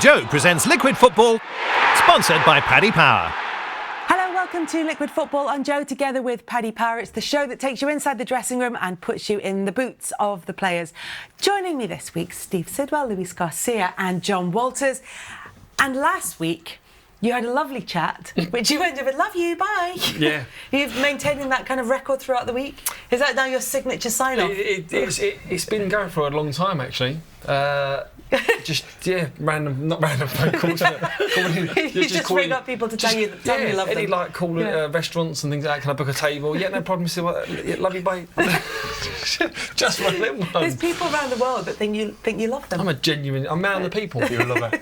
Joe presents Liquid Football, sponsored by Paddy Power. Hello, welcome to Liquid Football. I'm Joe, together with Paddy Power. It's the show that takes you inside the dressing room and puts you in the boots of the players. Joining me this week, Steve Sidwell, Luis Garcia and John Walters. And last week, you had a lovely chat, which you ended with, love you, bye. Yeah. You're maintaining that kind of record throughout the week? Is that now your signature sign-off? It's been going for a long time, actually. Not random phone calls. You just ring up people to tell you you love them. Any restaurants and things like that. Can I book a table? Yeah, no problem. Love you, bye. Just one little one. There's people around the world that think you love them. I'm man of the people. You're a lover.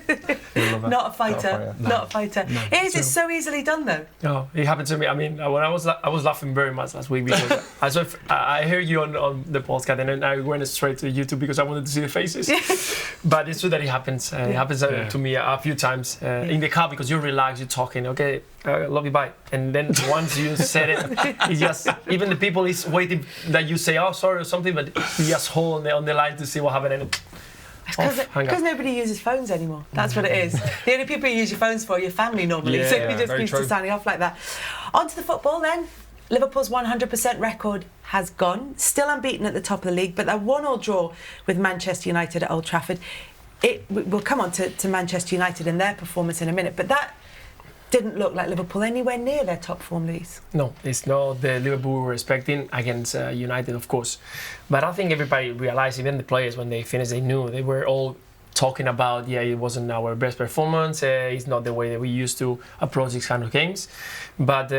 Not a fighter. Not a fighter. No. It's so easily done though. No, it happened to me. I mean, when I was laughing very much last week because I heard you on the podcast and then I went straight to YouTube because I wanted to see the faces. But it's true that it happens. It happens to me a few times in the car because you're relaxed, you're talking, okay, love you, bye. And then once you said it's just, even the people is waiting that you say, oh, sorry or something, but you just hold on the line to see what happened. And because nobody uses phones anymore. That's what it is. The only people you use your phones for are your family normally. So you're just used to signing off like that. On to the football then. Liverpool's 100% record has gone. Still unbeaten at the top of the league, but that 1-1 draw with Manchester United at Old Trafford. We'll come on to Manchester United and their performance in a minute, but that didn't look like Liverpool anywhere near their top form, Luis. No, it's not the Liverpool we're expecting against United, of course. But I think everybody realised, even the players, when they finished, they knew. They were all talking about, it wasn't our best performance, it's not the way that we used to approach these kind of games. But,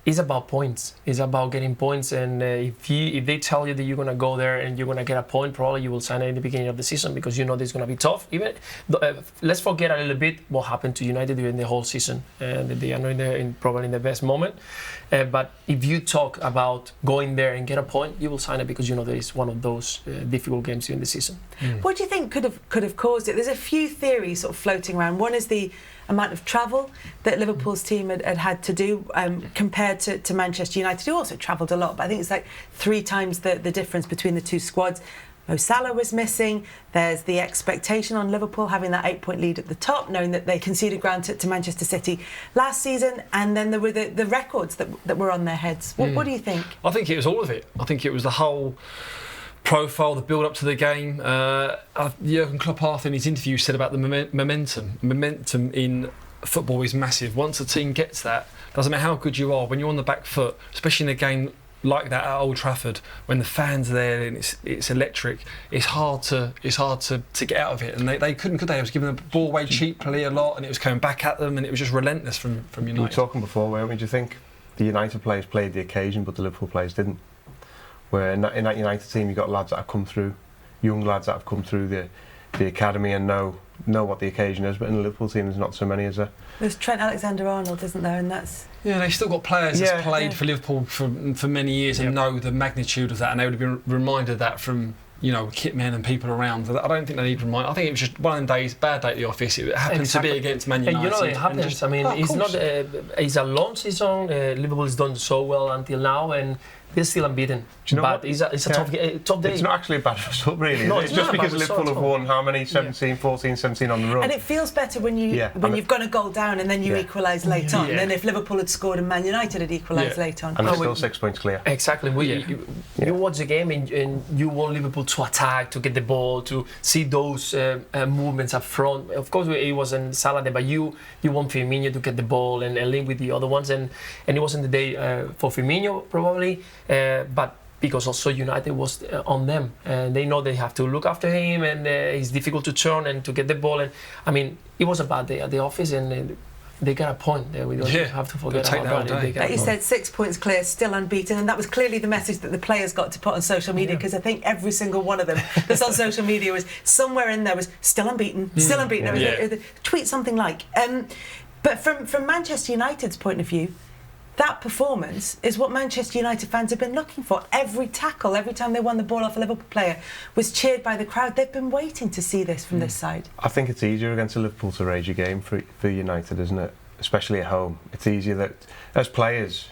it's about points. It's about getting points, and if they tell you that you're gonna go there and you're gonna get a point, probably you will sign it in the beginning of the season because you know this is gonna be tough. Even let's forget a little bit what happened to United during the whole season, and they are not probably in the best moment. But if you talk about going there and get a point, you will sign it because you know that it's one of those difficult games during the season. What do you think could have caused it? There's a few theories sort of floating around. One is the amount of travel that Liverpool's team had to do compared to Manchester United, who also travelled a lot, but I think it's like 3 times the difference between the two squads. Mo Salah was missing. There's the expectation on Liverpool having that 8-point lead at the top, knowing that they conceded ground to Manchester City last season, and then there were the records that were on their heads. What do you think? I think it was all of it. I think it was the whole profile, the build-up to the game. Jurgen Klopp, after in his interview, said about the momentum. Momentum in football is massive. Once a team gets that, doesn't matter how good you are, when you're on the back foot, especially in a game like that at Old Trafford, when the fans are there and it's electric, it's hard to get out of it. And they couldn't, could they? It was giving the ball away cheaply a lot, and it was coming back at them, and it was just relentless from United. We were talking before, weren't we? Do you think the United players played the occasion, but the Liverpool players didn't? Where in that United team, you've got lads that have come through, young lads that have come through the academy and know what the occasion is, but in the Liverpool team there's not so many, is there? There's Trent Alexander-Arnold, isn't there? And that's... Yeah, they've still got players that's played for Liverpool for many years and know the magnitude of that, and they would have been reminded of that from, kit men and people around. I don't think they need to remind. I think it was just one of them days, bad day at the office. It happened to be against Man United. And it happens. It's not. It's a long season. Liverpool has done so well until now, and they're still unbeaten. But it's a tough day. It's not actually a bad result, really. No, it's just because Liverpool have won how many? 17 on the run. And it feels better when you've gone a goal down and then you equalise late on than if Liverpool had scored and Man United had equalised late on. And they're still 6 points clear. Exactly. You watch the game and you want Liverpool to attack, to get the ball, to see those movements up front. Of course, it wasn't Salah there, but you want Firmino to get the ball and link with the other ones. And it wasn't the day for Firmino, probably. But because also United was on them, and they know they have to look after him, and it's difficult to turn and to get the ball. And it was a bad day at the office, and they got a point there. We don't have to forget about it. Like you said, 6 points clear, still unbeaten, and that was clearly the message that the players got to put on social media, because I think every single one of them that's on social media was somewhere in there was still unbeaten, still unbeaten. Tweet something like. But from Manchester United's point of view, that performance is what Manchester United fans have been looking for. Every tackle, every time they won the ball off a Liverpool player, was cheered by the crowd. They've been waiting to see this from this side. I think it's easier against a Liverpool to rage a game for United, isn't it? Especially at home. It's easier that, as players,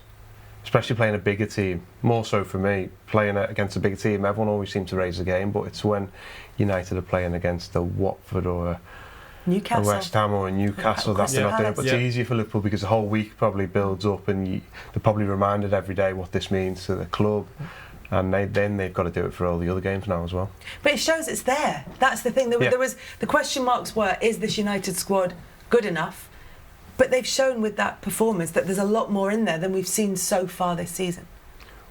especially playing a bigger team, more so for me, playing against a bigger team, everyone always seems to raise the game, but it's when United are playing against a Watford or a Newcastle, West Ham or a Newcastle, that they're not doing it. But it's easier for Liverpool because the whole week probably builds up and they're probably reminded every day what this means to the club. And then they've got to do it for all the other games now as well. But it shows it's there. That's the thing. There was the question marks were: is this United squad good enough? But they've shown with that performance that there's a lot more in there than we've seen so far this season.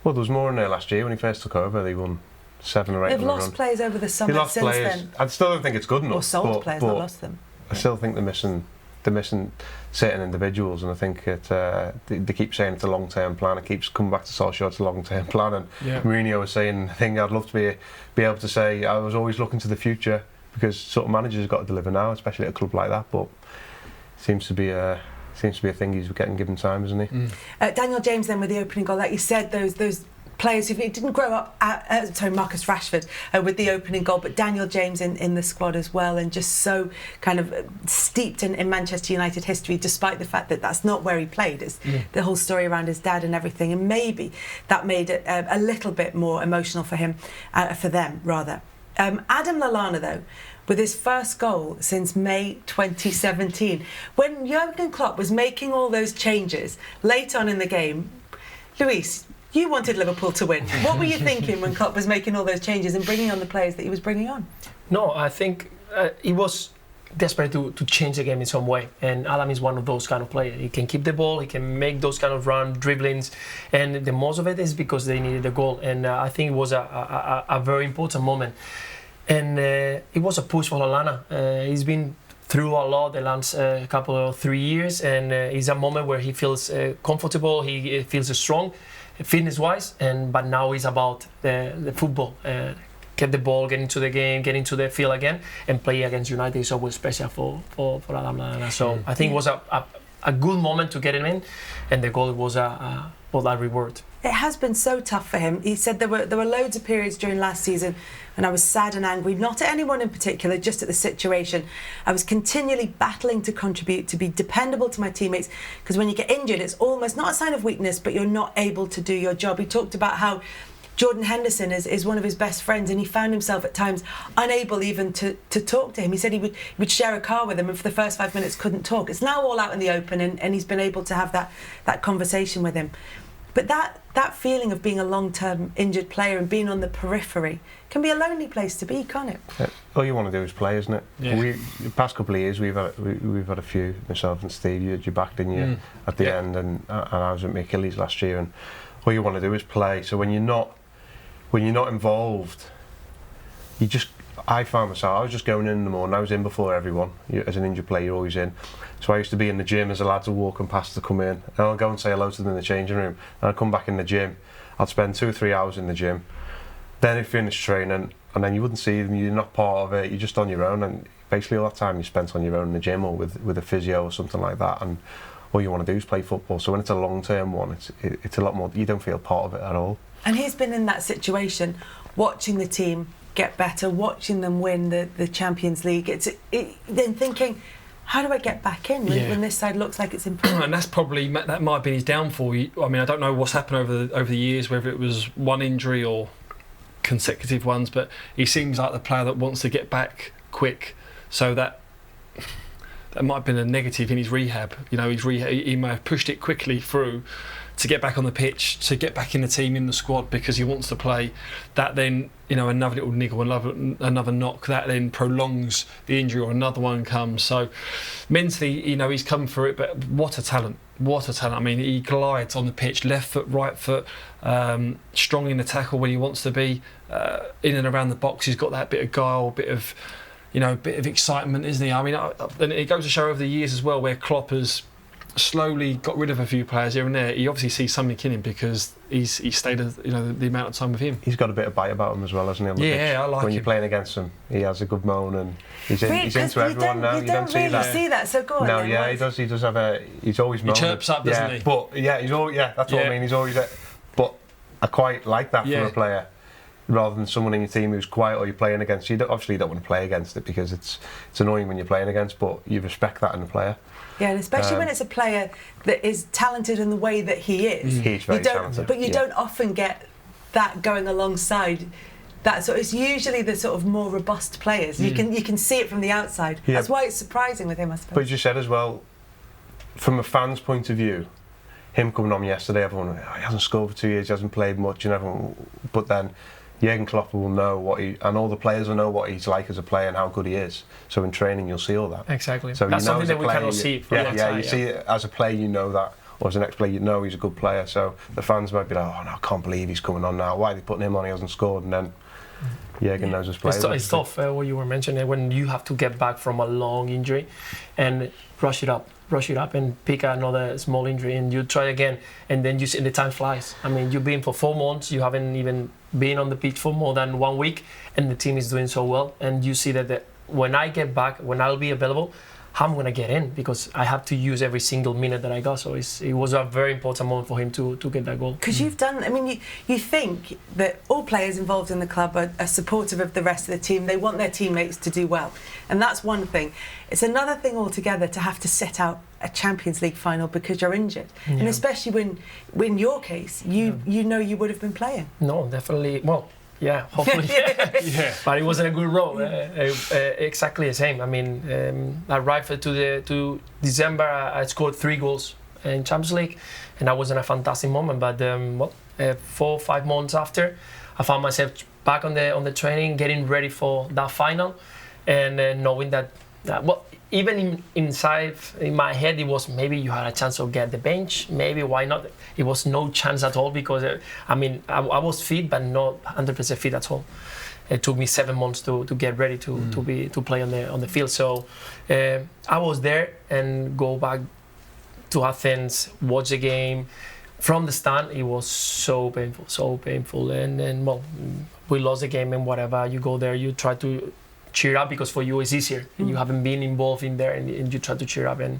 Well, there was more in there last year when he first took over. They won 7 or 8. They've lost players over the summer. They lost since players. then. I still don't think it's good enough. Or sold players, not lost them. I still think they're missing certain individuals, and I think they keep saying it's a long-term plan. It keeps coming back to Solskjaer, it's a long-term plan. And Mourinho was saying, I think I'd love to be able to say I was always looking to the future, because sort of managers have got to deliver now, especially at a club like that. But it seems to be a thing he's getting given time, isn't he? Daniel James then with the opening goal, like you said, those players who didn't grow up, Marcus Rashford with the opening goal, but Daniel James in the squad as well, and just so kind of steeped in Manchester United history, despite the fact that that's not where he played. It's the whole story around his dad and everything, and maybe that made it a little bit more emotional for him, for them rather. Adam Lallana though, with his first goal since May 2017, when Jurgen Klopp was making all those changes late on in the game, Luis, you wanted Liverpool to win. What were you thinking when Klopp was making all those changes and bringing on the players that he was bringing on? No, I think he was desperate to change the game in some way, and Adam is one of those kind of players. He can keep the ball, he can make those kind of run dribblings, and the most of it is because they needed a goal, and I think it was a very important moment, and it was a push for Lallana. He's been through a lot the last couple of 3 years, and it's a moment where he feels comfortable, he feels strong fitness-wise, but now it's about the football. Get the ball, get into the game, get into the field again, and play against United is always special for Adam Lallana. So I think it was a good moment to get him in, and the goal was a reward. It has been so tough for him. He said there were loads of periods during last season when I was sad and angry, not at anyone in particular, just at the situation. I was continually battling to contribute, to be dependable to my teammates, because when you get injured, it's almost not a sign of weakness, but you're not able to do your job. He talked about how Jordan Henderson is one of his best friends, and he found himself at times unable even to talk to him. He said he would share a car with him, and for the first 5 minutes couldn't talk. It's now all out in the open, and he's been able to have that conversation with him. But that feeling of being a long-term injured player and being on the periphery can be a lonely place to be, can't it? Yeah. All you want to do is play, isn't it? Yeah. The past couple of years we've had a few, myself and Steve. You had your back, didn't you, at the end, and I was at my Achilles last year, and all you want to do is play. So when you're not involved, I found myself, I was just going in the morning. I was in before everyone. As an injured player, you're always in. So I used to be in the gym as the lads are walking past to come in, and I'll go and say hello to them in the changing room, and I'd come back in the gym. I'd spend 2 or 3 hours in the gym. Then I'd finish training, and then you wouldn't see them. You're not part of it. You're just on your own, and basically all that time you spent on your own in the gym or with a physio or something like that. And all you want to do is play football. So when it's a long-term one, it's a lot more. You don't feel part of it at all. And he's been in that situation, watching the team get better, watching them win the Champions League. Then thinking, how do I get back in when this side looks like it's improving? And that's probably, that might have been his downfall. I mean, I don't know what's happened over the years, whether it was one injury or consecutive ones, but he seems like the player that wants to get back quick. So that might have been a negative in his rehab. You know, he may have pushed it quickly through to get back on the pitch, to get back in the team, in the squad, because he wants to play. That then, you know, another little niggle, another knock, that then prolongs the injury, or another one comes. So mentally, you know, he's come through it, but what a talent. What a talent. I mean, he glides on the pitch, left foot, right foot, strong in the tackle when he wants to be, in and around the box. He's got that bit of guile, bit of excitement, isn't he? I mean, and it goes to show over the years as well, where Klopp has slowly got rid of a few players here and there. He obviously sees something in him because he's stayed, the amount of time with him. He's got a bit of bite about him as well, hasn't he? On the pitch. I like when him. you're playing against him, he has a good moan, and he's into everyone now. You don't really see that. So go on. No, then, yeah, he does. He does have he's always moaning. He chirps up, doesn't he? But he's always. Yeah, that's what I mean. He's always. But I quite like that from a player. rather than someone in your team who's quiet or you're playing against. Obviously you don't want to play against it because it's annoying when you're playing against, but you respect that in a player. Yeah, and especially when it's a player that is talented in the way that he is. He's very talented. But you don't often get that going alongside that. So it's usually the sort of more robust players. You can see it from the outside. Yeah. That's why it's surprising with him, I suppose. But as you said as well, from a fan's point of view, him coming on yesterday, everyone, he hasn't scored for 2 years, he hasn't played much, and everyone, but then Jurgen Klopp will know and all the players will know what he's like as a player and how good he is. So in training, you'll see all that. Exactly. So that's you know something that we cannot see from the outside. You see it as a player, you know that, or as an ex-player, you know he's a good player. So the fans might be like, oh no, I can't believe he's coming on now. Why are they putting him on? He hasn't scored, and then Jurgen knows his players. It's tough. What you were mentioning when you have to get back from a long injury, and rush it up and pick another small injury and you try again, and then you see the time flies. I mean, you've been for 4 months, you haven't even been on the pitch for more than 1 week, and the team is doing so well, and you see that when I get back, when I'll be available, I'm going to get in because I have to use every single minute that I got. So it was a very important moment for him to get that goal. Because you've done, I mean, you think that all players involved in the club are supportive of the rest of the team. They want their teammates to do well. And that's one thing. It's another thing altogether to have to sit out a Champions League final because you're injured. Yeah. And especially when in your case, you know you would have been playing. No, definitely. Well, yeah, hopefully. Yeah. But it wasn't a good role. Exactly the same. I mean, I arrived to December. I scored 3 goals in Champions League, and that wasn't a fantastic moment. But 4 or 5 months after, I found myself back on the training, getting ready for that final, and knowing that even inside in my head, it was maybe you had a chance to get the bench. Maybe why not? It was no chance at all because I was fit, but not 100% fit at all. It took me 7 months to get ready to play on the field. So I was there and go back to Athens, watch the game from the stand. It was so painful, and we lost the game and whatever. You go there, you try to cheer up because for you it's easier. You haven't been involved in there, and you try to cheer up, and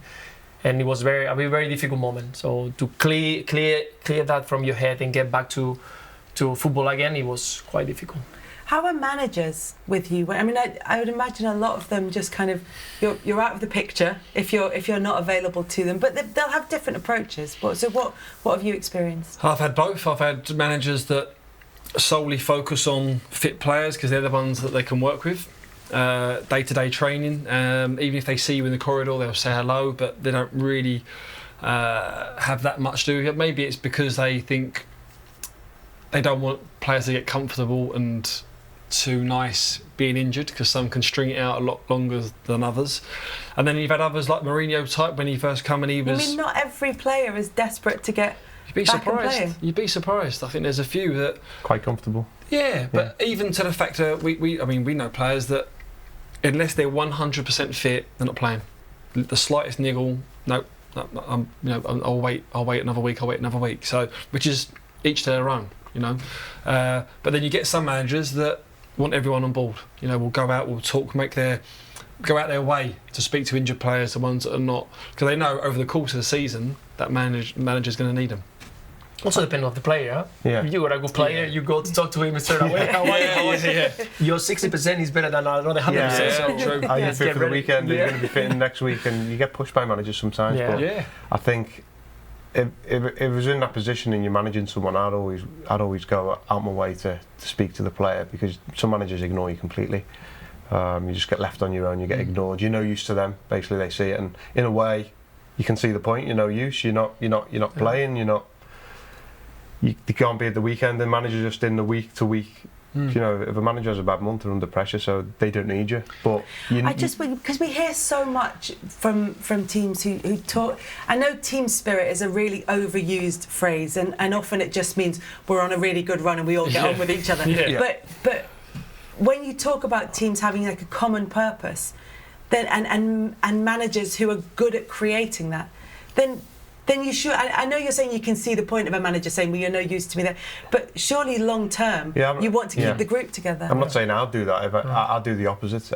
it was a very difficult moment. So to clear that from your head and get back to football again, it was quite difficult. How are managers with you? I mean, I would imagine a lot of them just kind of you're out of the picture if you're not available to them, but they'll have different approaches. What have you experienced? I've had both. I've had managers that solely focus on fit players because they're the ones that they can work with. Day-to-day training, even if they see you in the corridor, they'll say hello, but they don't really have that much to do. Maybe it's because they think they don't want players to get comfortable and too nice being injured, because some can string it out a lot longer than others. And then you've had others like Mourinho type when he first came and he was... I mean, not every player is desperate to get You'd be back surprised. and playing. You'd be surprised. I think there's a few that... Quite comfortable. Yeah, but even to the fact that we know players that unless they're 100% fit, they're not playing. The slightest niggle, no, I'll wait another week. So, which is each to their own, But then you get some managers that want everyone on board. Will go out, will talk, go out their way to speak to injured players, the ones that are not, because they know over the course of the season that manager's going to need them. Also depending on the player. Huh? Yeah. You got a good player, you go to talk to him straight away. Your 60% is better than another 100%. Yeah. True. Are you fit for the weekend? Are you going to be fitting next week? And you get pushed by managers sometimes. Yeah. But I think if it was in that position and you're managing someone, I'd always go out my way to speak to the player, because some managers ignore you completely. You just get left on your own. You get ignored. You're no use to them. Basically, they see it, and in a way, you can see the point. You're no use. You're not playing. You can't be at the weekend. The manager's just in the week to week. If a manager has a bad month, they're under pressure, so they don't need you. But because we hear so much from teams who talk. I know team spirit is a really overused phrase, and often it just means we're on a really good run and we all get on with each other. But when you talk about teams having like a common purpose, then and managers who are good at creating that, then you should. I know you're saying you can see the point of a manager saying, well, you're no use to me there, but surely long term you want to keep the group together. I'm not saying I'll do that. I'll do the opposite.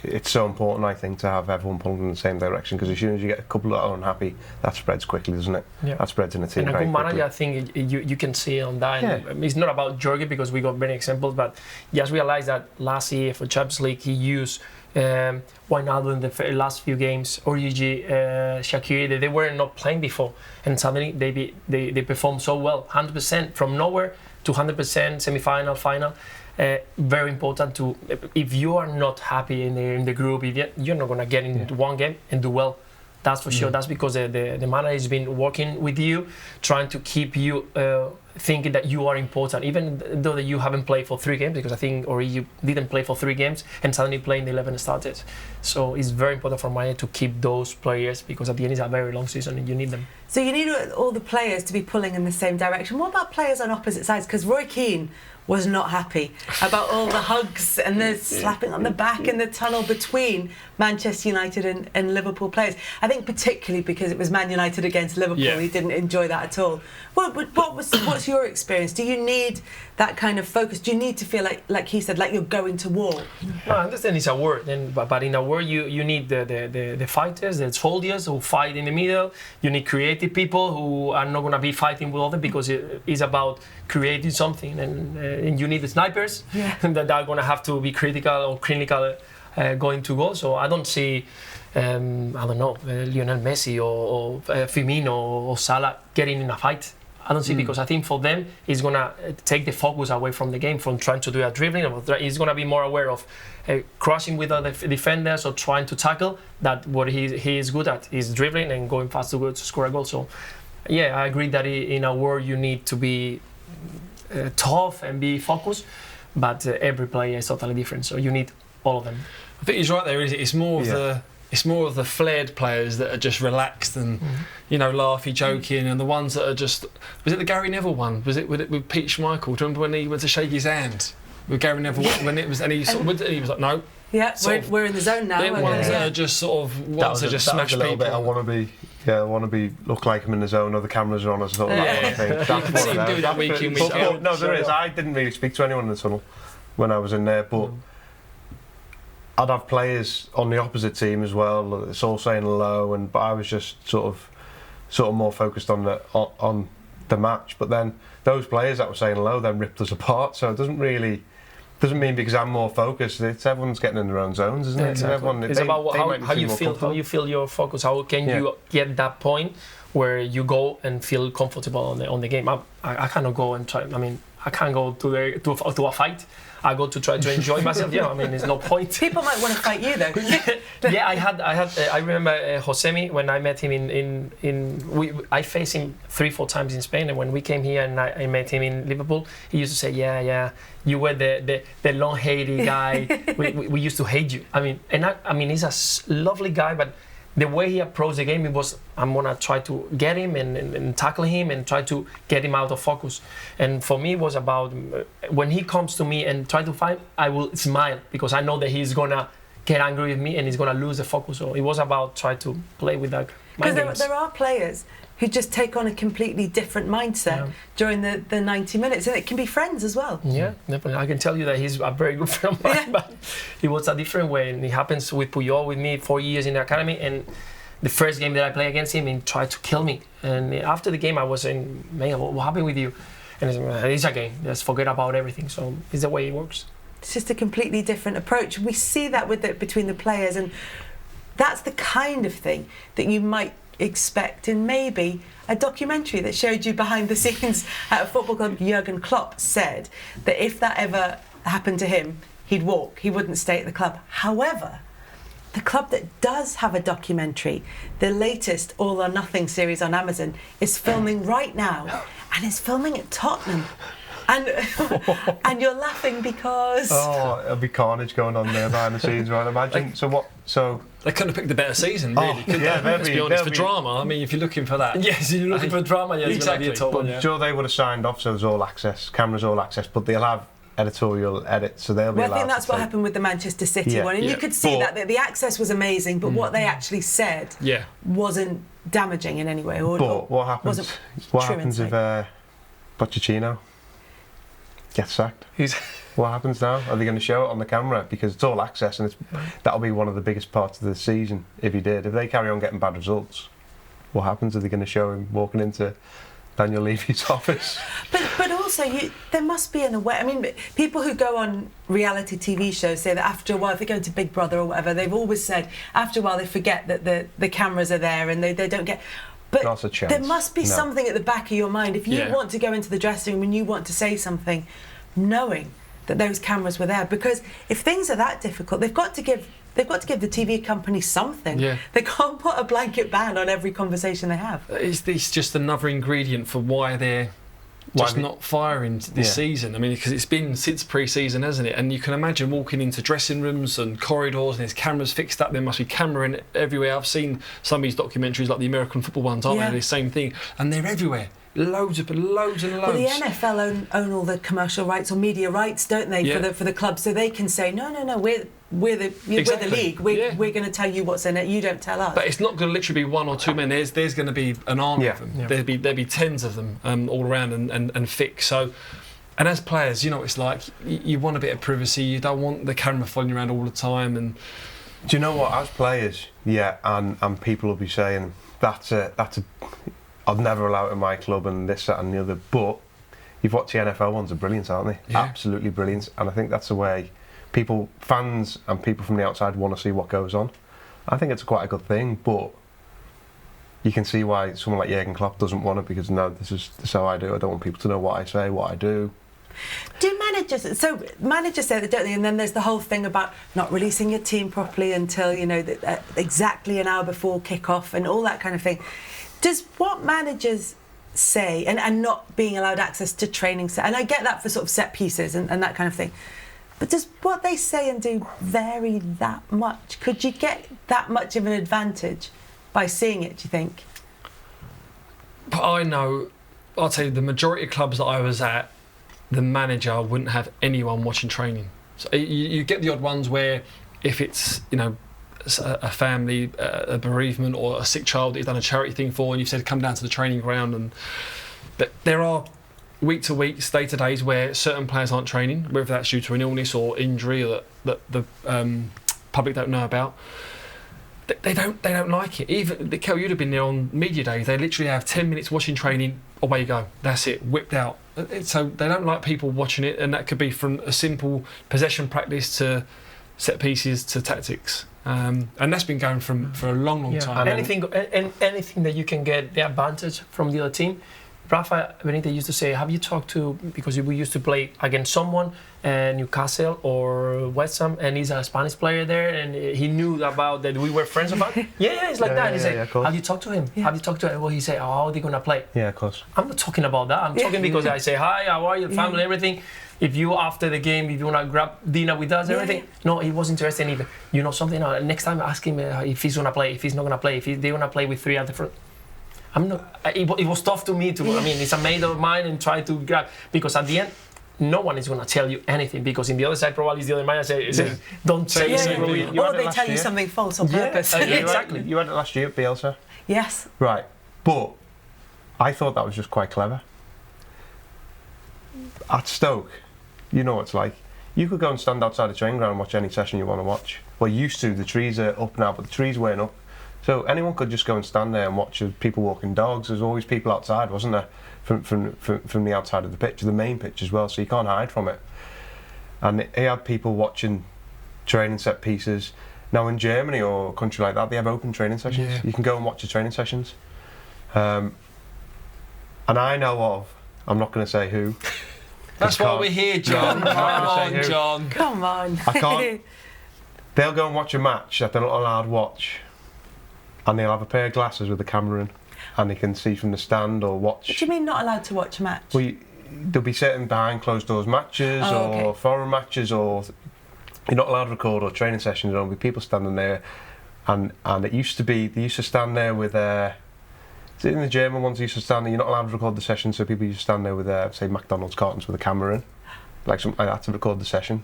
it's so important, I think, to have everyone pulling in the same direction, because as soon as you get a couple that are unhappy, that spreads quickly, doesn't it? Yeah. That spreads in a team And a very good quickly. manager, I think you can see on that. Yeah. And it's not about Jorge, because we got many examples, but just realize that last year for Champions League he used Wijnaldum in the last few games, Origi, Shaqiri. They were not playing before, and suddenly they performed so well, 100% from nowhere to 100% semi-final, final. Very important to, if you are not happy in the group, if you're not gonna get into one game and do well. That's for sure. That's because the manager has been working with you, trying to keep you thinking that you are important, even though that you haven't played for 3 games, because I think or you didn't play for 3 games and suddenly playing the 11 started. So it's very important for manager to keep those players, because at the end it's a very long season and you need them. So you need all the players to be pulling in the same direction. What about players on opposite sides? Because Roy Keane was not happy about all the hugs and the slapping on the back and the tunnel between Manchester United and Liverpool players. I think particularly because it was Man United against Liverpool, he didn't enjoy that at all. What's your experience? Do you need that kind of focus? Do you need to feel like he said, like you're going to war? No, I understand it's a war, but in a war you need the fighters, the soldiers who fight in the middle. You need creative people who are not going to be fighting with others, because it is about creating something, and you need the snipers that are going to have to be critical or clinical going to goal. So I don't see, Lionel Messi or Firmino or Salah getting in a fight. I don't see, because I think for them it's going to take the focus away from the game, from trying to do a dribbling. He's going to be more aware of crushing with other defenders or trying to tackle. That what he is good at is dribbling and going fast to score a goal. So yeah, I agree that in a war you need to be tough and be focused, but every player is totally different, so you need all of them. I think he's right there, isn't it? It's more of the flared players that are just relaxed and laughy, joking, and the ones that are just. Was it the Gary Neville one? Was it with Pete Schmeichel? Do you remember when he went to shake his hand with Gary Neville when it was, and he was like, no. Yeah, we're in the zone now. They're ones that are just sort of ones that just smash a little people. bit, I want to be look like I'm in the zone, or the cameras are on, or sort of that kind of thing. That's See him do that week in, week But out. no, there is. I didn't really speak to anyone in the tunnel when I was in there, but I'd have players on the opposite team as well. It's all saying hello, but I was just sort of more focused on the match. But then those players that were saying hello then ripped us apart. So it doesn't mean because I'm more focused. It's everyone's getting in their own zones, isn't it? Exactly. It's about how you feel. How you feel your focus. How can you get that point where you go and feel comfortable on the game? I cannot go and try. I mean, I can't go to a fight. I go to try to enjoy myself. There's no point. People might want to fight you though. I remember Josemi, when I met him I faced him 3-4 times in Spain, and when we came here and I met him in Liverpool, he used to say, you were the long hairy guy. we used to hate you. I mean, he's a lovely guy, but the way he approached the game, it was, I'm gonna try to get him and tackle him and try to get him out of focus. And for me, it was about when he comes to me and try to fight, I will smile, because I know that he's gonna get angry with me and he's gonna lose the focus. So it was about try to play with that. Because there are players who just take on a completely different mindset during the 90 minutes, and it can be friends as well. Yeah, definitely. I can tell you that he's a very good friend of mine, but it was a different way, and it happens with Puyol, with me, 4 years in the academy, and the first game that I played against him, he tried to kill me. And after the game, I was saying, man, what happened with you? And it's a game, just forget about everything. So it's the way it works. It's just a completely different approach. We see that between the players, and that's the kind of thing that you might expect in maybe a documentary that showed you behind the scenes at a football club. Jurgen Klopp said that if that ever happened to him, he'd walk, he wouldn't stay at the club. However, the club that does have a documentary, the latest All or Nothing series on Amazon, is filming right now, and is filming at Tottenham. And you're laughing because it'll be carnage going on there behind the scenes, right? Imagine. So they couldn't have picked a better season, really. Could they? Let's be honest. For drama, I mean, if you're looking for that, yes, you're looking for drama. Yeah, exactly. But sure, they would have signed off, so there's all access, cameras all access, but they'll have editorial edit, so they'll be allowed. I think that's what happened with the Manchester City one, and you could see that the access was amazing, but what they actually said wasn't damaging in any way. But what happens? What happens if Pochettino gets sacked? What happens now? Are they going to show it on the camera? Because it's all access, and that'll be one of the biggest parts of the season if he did. If they carry on getting bad results, what happens? Are they going to show him walking into Daniel Levy's office? But also, there must be an way. I mean, people who go on reality TV shows say that after a while, if they go into Big Brother or whatever, they've always said after a while they forget that the cameras are there and they don't get. But Not a chance. there must be something at the back of your mind. If you want to go into the dressing room and you want to say something, knowing that those cameras were there, because if things are that difficult, they've got to give the TV company something. Yeah. They can't put a blanket ban on every conversation they have. Is this just another ingredient for why they're just not firing this season? I mean, because it's been since pre-season, hasn't it? And you can imagine walking into dressing rooms and corridors and there's cameras fixed up. There must be camera in everywhere. I've seen some of these documentaries, like the American football ones, aren't they? The same thing. And they're everywhere. Loads and loads. Well, the NFL own all the commercial rights or media rights, don't they, for the club? So they can say, no, we're the league. We're going to tell you what's in it. You don't tell us. But it's not going to literally be one or two men. There's going to be an army of them. Yeah. There'd be tens of them all around and fixed. So, and as players, you know what it's like. You want a bit of privacy. You don't want the camera following you around all the time. And do you know what? As players, and people will be saying that's a I'd never allow it in my club and this, that and the other. But you've watched the NFL ones are brilliant, aren't they? Yeah. Absolutely brilliant. And I think that's the way fans and people from the outside want to see what goes on. I think it's quite a good thing, but you can see why someone like Jurgen Klopp doesn't want it, because no, this is how I do it. I don't want people to know what I say, what I do. Do managers say that, don't they? And then there's the whole thing about not releasing your team properly until exactly an hour before kick-off and all that kind of thing. Does what managers say, and not being allowed access to training set, and I get that for sort of set pieces and that kind of thing, but does what they say and do vary that much? Could you get that much of an advantage by seeing it, do you think? But I'll tell you, the majority of clubs that I was at, the manager wouldn't have anyone watching training. So you get the odd ones where if it's, a family, a bereavement or a sick child that you've done a charity thing for, and you've said come down to the training ground, but there are week to weeks, day to days where certain players aren't training, whether that's due to an illness or injury that the public don't know about. They don't like it. Even Kel, you'd have been there on media days. They literally have 10 minutes watching training. Away you go. That's it. Whipped out. So they don't like people watching it, and that could be from a simple possession practice to set pieces to tactics. And that's been going for a long time. And anything that you can get the advantage from the other team. Rafa Benitez used to say, have you talked to, because we used to play against someone, Newcastle or West Ham, and he's a Spanish player there, and he knew about that we were friends about. It's like that. He said, have you talked to him? Have you talked to him? Well, he said, how are they going to play? Yeah, of course. I'm not talking about that. I'm talking because I say, hi, how are you, family, everything. If you, after the game, if you want to grab dinner with us, everything. No, he wasn't interested in even. You know something? Next time, ask him if he's going to play, if he's not going to play, if they want to play with three at the front. I'm not. It was tough to me to. I mean, it's a mate of mine and try to grab, because at the end, no one is going to tell you anything, because in the other side probably is the other man says don't say anything. Or they tell you something false on purpose. Exactly. You had it last year at Bielsa. Yes. Right, but I thought that was just quite clever. At Stoke, you know what it's like. You could go and stand outside the training ground and watch any session you want to watch. Well, used to. The trees are up now, but the trees weren't up. So anyone could just go and stand there and watch people walking dogs. There's always people outside, wasn't there, from the outside of the pitch, the main pitch as well, so you can't hide from it. And he had people watching training set pieces. Now in Germany or a country like that, they have open training sessions. Yeah. You can go and watch the training sessions. And I know of, I'm not going to say who. That's why we're here, John. Come on. I can't. They'll go and watch a match that they're not allowed to watch. And they'll have a pair of glasses with the camera in, and they can see from the stand or watch. What do you mean not allowed to watch a match? Well, they'll be sitting behind closed doors matches or foreign matches, or you're not allowed to record or training sessions. There'll be people standing there, and it used to be they used to stand there with in the German ones used to stand there. You're not allowed to record the session, so people used to stand there with say McDonald's cartons with a camera in, like something like that, to record the session.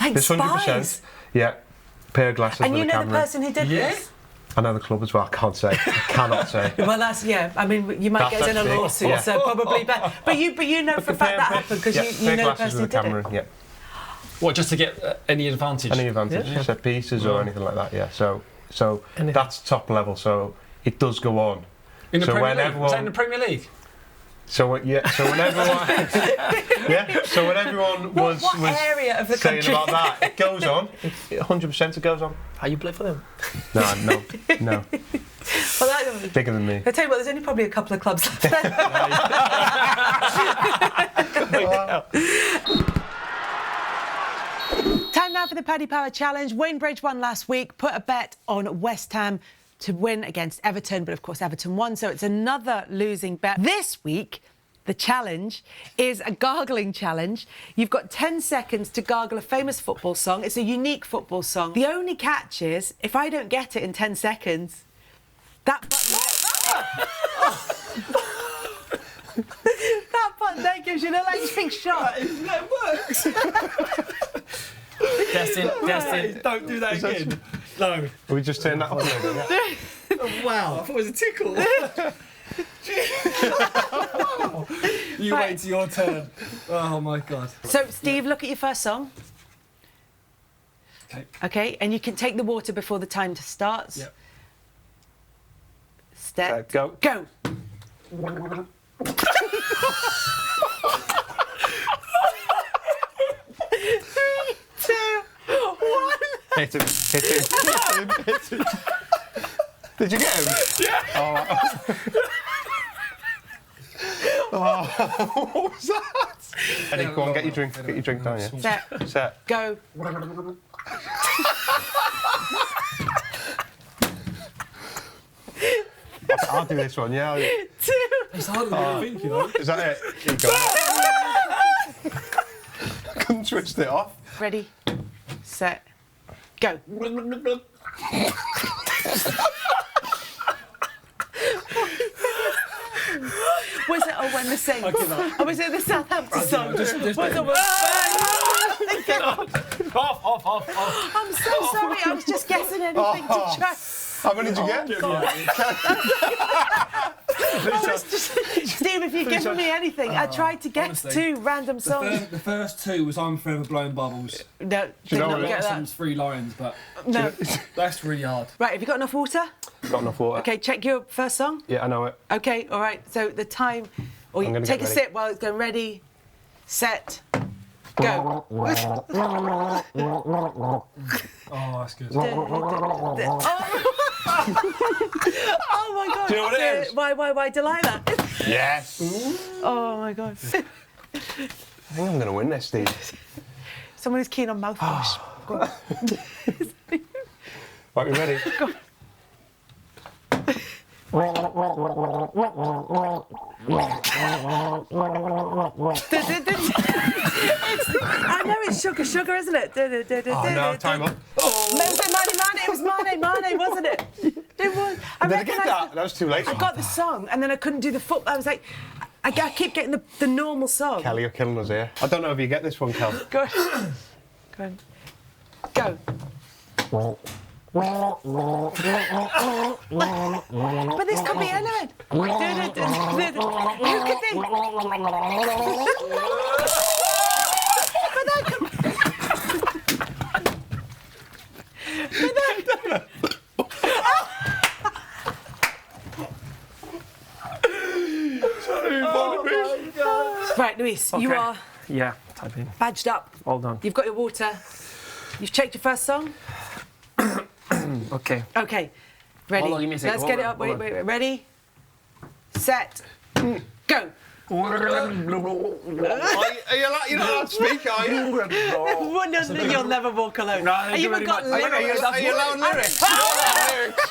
Like it's spies. 100%. Yeah, pair of glasses. And with you a know camera the person who did this? I know the club as well. I can't say. I cannot say. Well, that's I mean, you might get in a lawsuit, so probably. But you know for a fact that happened because you know the person who did it. Yeah. What, just to get any advantage? Any advantage, set pieces or anything like that. Yeah. So that's top level. So it does go on. In the so Premier when League? everyone, Was that in the Premier League? So when everyone was area of the saying country? about that, it goes on. 100% it goes on. How you play for them? No. Well, Bigger than me. I tell you what, there's only probably a couple of clubs left there. Time now for the Paddy Power Challenge. Wayne Bridge won last week, put a bet on West Ham to win against Everton, but of course Everton won, so it's another losing bet. This week, the challenge is a gargling challenge. You've got 10 seconds to gargle a famous football song. It's a unique football song. The only catch is, if I don't get it in 10 seconds, that button there gives you an electric shock. That works. Testing. Don't do that again. No. We just turned that on. Wow, I thought it was a tickle. You wait till your turn. Oh my God. So, Steve, look at your first song. Okay. Okay, and you can take the water before the time starts. Yep. Step. Go. Go. 3, 2, 1. Hit him. Did you get him? Yeah. Oh, what was that? Eddie, go on, get your drink down, yeah. Set. Go. I'll do this one, yeah. 2. It's harder than you think, you know. Is that it? Here you go. I couldn't twist it off. Ready, set, go. Was it When the Saints? Or was it the Southampton song? Just off. I'm so sorry, I was just guessing anything to try. How many did you get? Steve, if you'd given me anything, I tried to get honestly, 2 random songs. The first 2 was I'm Forever Blowing Bubbles. No, did you know not what get that. Some 3 lines, but No. that's really hard. Right, have you got enough water? Got enough water. Okay, check your first song. Yeah, I know it. Okay, all right. So the time, or I'm you gonna take a get ready. sip while it's going. Ready, set, go. Oh, that's good. Oh my God! Do you know what it is? Why, Delilah? Yes. Oh my God! I think I'm going to win this, Steve. Someone who's keen on mouthwash. Go on. Right, we ready? I know it's sugar, isn't it? Oh, no, time up. It was Mane, wasn't it? It was. Did I get that? That was too late. I got the song, and then I couldn't do the foot. I was like, I keep getting the normal song. Kelly, you're killing us here. I don't know if you get this one, Kel. Go on. Go on. Go. But this could be anyone. Who could be? But that could... Right, Luis, you Okay. are Yeah, type in. badged up. All done. You've got your water. You've checked your first song. Okay. Okay, ready. Hold on, give me a second. Let's Hold get it on, up. hold Wait. Ready, set, go. You're not allowed to speak, are you? Well, no, you'll never walk alone. And you've got Are you allowed lyrics?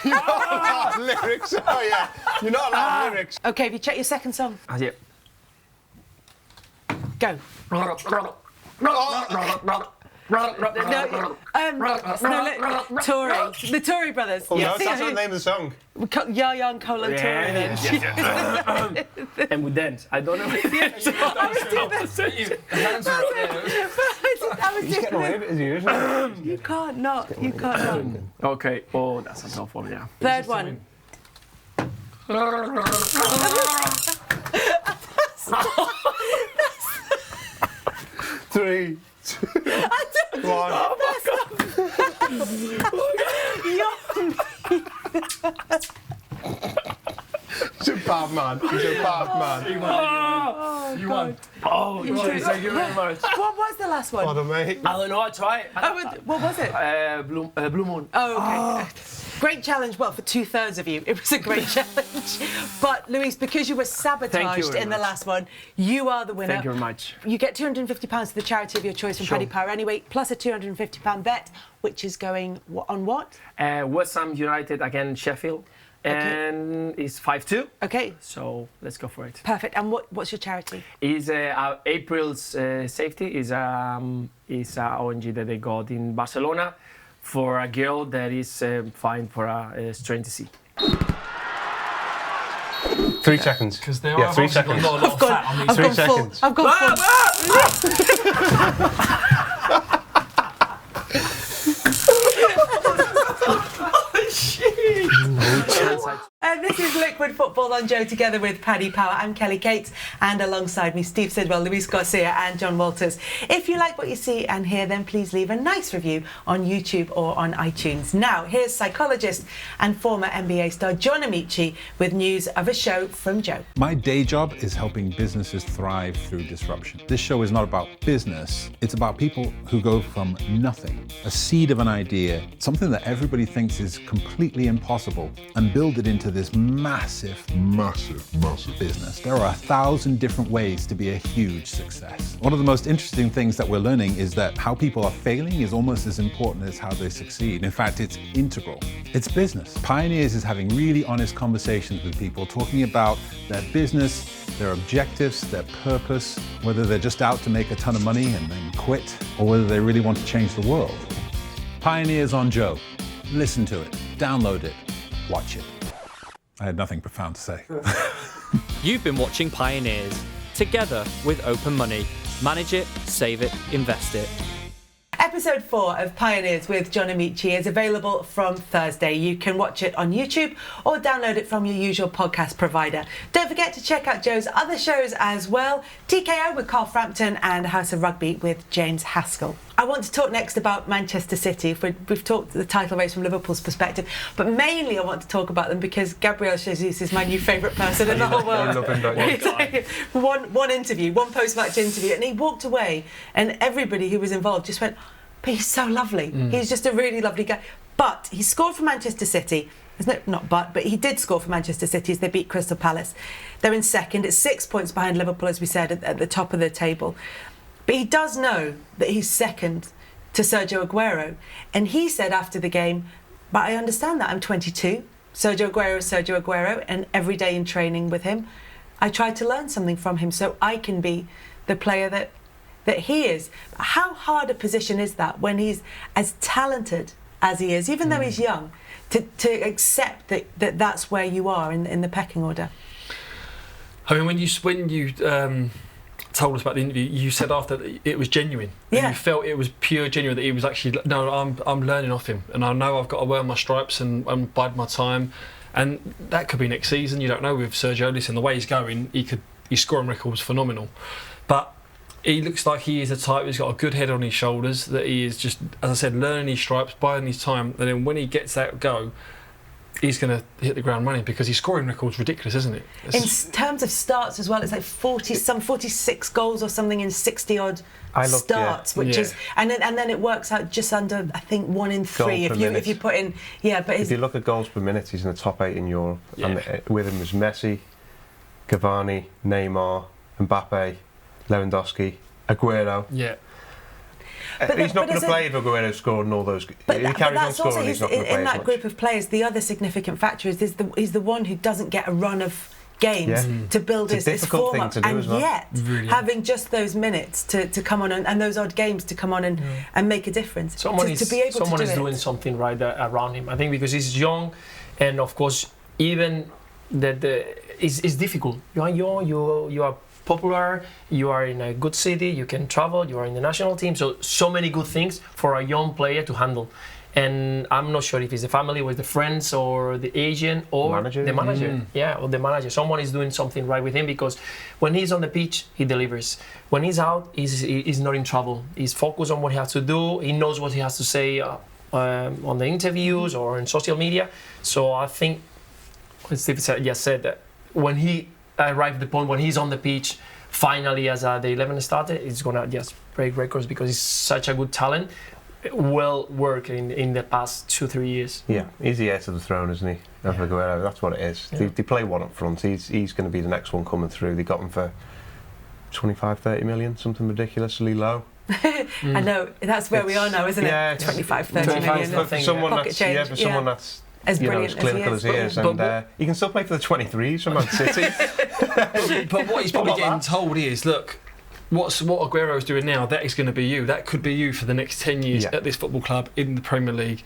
You're not allowed lyrics. Oh, yeah. You're not allowed lyrics. Okay, have you checked your second song? Yeah. Go. Tory. The Tory brothers. Oh, no, that's not the name of the song. Yaya and Cole and Tory then. And we dance. I don't know. I was He's getting away doing with it, is he, isn't he? You can't not. Okay. Oh, that's a tough one, yeah. Third one. Three, Go on. He's a bad man. He's a bad man. You won. Oh, thank you very much. What was the last one? Pardon, mate. I don't know. I tried. What was it? Blue Moon. Oh, okay. Great challenge. Well, for 2/3 of you, it was a great challenge. But Luis, because you were sabotaged very in the much. last one, you are the winner. Thank you very much. You get £250 to the charity of your choice from Paddy Power anyway, plus a £250 bet, which is going on what? West Ham United against Sheffield. And it's 5-2. Okay. So let's go for it. Perfect. And what's your charity? Is April's safety is a ONG that they got in Barcelona for a girl that is fined for a strain to see. 3 seconds. Because there Yeah, are 3 obviously got seconds. a lot of fat on these. 3 seconds. I've gone full. And this is Liquid Football on Joe, together with Paddy Power. I'm Kelly Cates, and alongside me, Steve Sidwell, Luis Garcia and John Walters. If you like what you see and hear, then please leave a nice review on YouTube or on iTunes. Now, here's psychologist and former NBA star John Amici with news of a show from Joe. My day job is helping businesses thrive through disruption. This show is not about business. It's about people who go from nothing, a seed of an idea, something that everybody thinks is completely impossible, and build it into this massive business. There are 1,000 different ways to be a huge success. One of the most interesting things that we're learning is that how people are failing is almost as important as how they succeed. In fact, it's integral. It's business. Pioneers is having really honest conversations with people, talking about their business, their objectives, their purpose, whether they're just out to make a ton of money and then quit, or whether they really want to change the world. Pioneers on Joe. Listen to it, download it, watch it. I had nothing profound to say. You've been watching Pioneers, together with Open Money. Manage it, save it, invest it. Episode 4 of Pioneers with John Amici is available from Thursday. You can watch it on YouTube or download it from your usual podcast provider. Don't forget to check out Joe's other shows as well. TKO with Carl Frampton and House of Rugby with James Haskell. I want to talk next about Manchester City. We've talked the title race from Liverpool's perspective, but mainly I want to talk about them because Gabriel Jesus is my new favourite person in the whole world. I love him, don't you? one interview, one post-match interview, and he walked away and everybody who was involved just went, but he's so lovely. He's just a really lovely guy. But he scored for Manchester City. But he did score for Manchester City as they beat Crystal Palace. They're in second. It's 6 points behind Liverpool, as we said, at the top of the table. But he does know that he's second to Sergio Aguero. And he said after the game, but I understand that, I'm 22. Sergio Aguero is Sergio Aguero, and every day in training with him, I try to learn something from him so I can be the player that he is. How hard a position is that when he's as talented as he is, even though he's young, to accept that that's where you are in the pecking order? I mean, when you told us about the interview, you said after that it was genuine. Yeah. You felt it was pure genuine, that he was actually, no, I'm learning off him, and I know I've got to wear my stripes and bide my time. And that could be next season. You don't know with Sergio. Listen, the way he's going, his scoring record was phenomenal. But he looks like he is a type who's got a good head on his shoulders, that he is just, as I said, learning his stripes, biding his time, and then when he gets that go, he's going to hit the ground running, because his scoring record's ridiculous, isn't it? In terms of starts as well, it's like 46 goals or something in 60-odd starts, which is, and then it works out just under, I think, 1 in 3 if you put in, but if you look at goals per minute, he's in the top 8 in Europe, and with him was Messi, Cavani, Neymar, Mbappe, Lewandowski, Aguero. Yeah. He's not going to play if Aguero scored and all those. But he carries on that's also scoring, he's not going to play in as that much. group of players. The other significant factor is he's the one who doesn't get a run of games to build it's a his difficult form thing up, to do and as well. yet Really. having just those minutes to come on and those odd games to come on and make a difference. Someone to be able someone to is do doing something right around him. I think because he's young, and of course even it's difficult. You are young. You are popular, you are in a good city, you can travel, you are in the national team, so many good things for a young player to handle. And I'm not sure if it's the family or the friends or the agent or Manager. the manager. Yeah, or the manager. Someone is doing something right with him, because when he's on the pitch, he delivers. When he's out, he's not in trouble. He's focused on what he has to do. He knows what he has to say on the interviews or in social media. So I think, what Steve just said, that when he arrived at the point when he's on the pitch, finally as the 11 started, he's going to just break records, because he's such a good talent. Well worked in the past 2-3 years. Yeah, he's the heir to the throne, isn't he? Aguero, that's what it is. Yeah. They play one up front. He's going to be the next one coming through. They got him for 25-30 million, something ridiculously low. I know, that's where we are now, isn't it? Yeah, 25-30 million. But for someone Pocket that's, change, for someone that's as you know, brilliant as clinical as he is, and he can still play for the 23s from Man City. But what he's probably getting told is, look, what Aguero's doing now, that is going to be you. That could be you for the next 10 years at this football club in the Premier League.